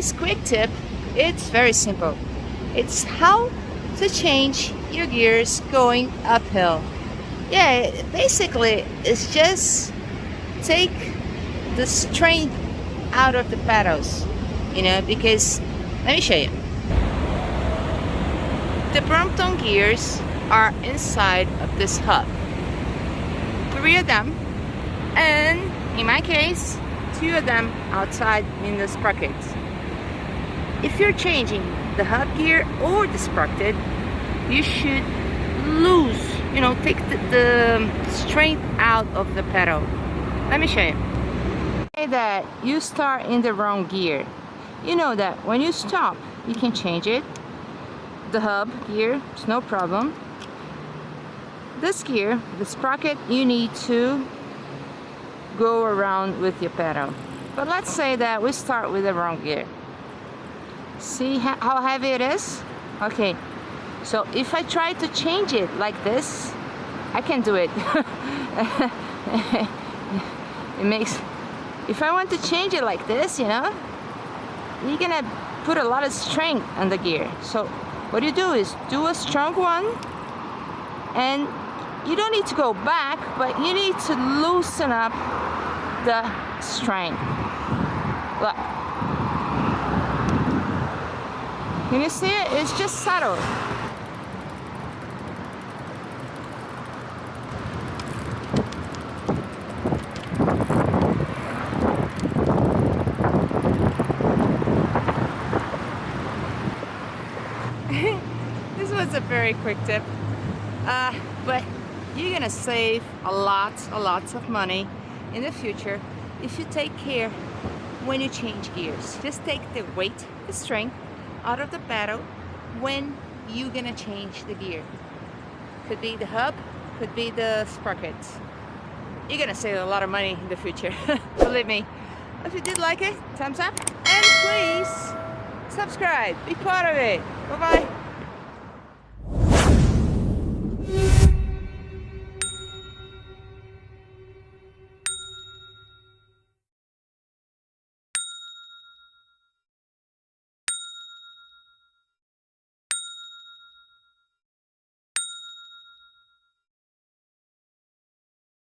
today's quick tip, it's very simple. It's how to change your gears going uphill. Yeah, basically it's just take the strength out of the pedals, you know, because let me show you. The Brompton gears are inside of this hub. 3 of them, and in my case 2 of them outside in the sprockets. If you're changing the hub gear or the sprocket, you should lose, you know, take the strength out of the pedal. Let me show you. Say that you start in the wrong gear. You know that when you stop, you can change it. The hub gear, it's no problem. This gear, the sprocket, you need to go around with your pedal. But let's say that we start with the wrong gear. See how heavy it is? Okay, so if I try to change it like this, I can do it. It makes, if I want to change it like this, you know, you're gonna put a lot of strength on the gear. So what you do is do a strong one, and you don't need to go back, but you need to loosen up the strength. Look. Can you see it? It's just subtle. This was a very quick tip, but you're gonna save a lot of money in the future if you take care when you change gears. Just take the weight, the strength out of the pedal when you're gonna change the gear. Could be the hub, could be the sprockets. You're gonna save a lot of money in the future. Believe me. If you did like it, thumbs up, and please subscribe. Be part of it. Bye bye.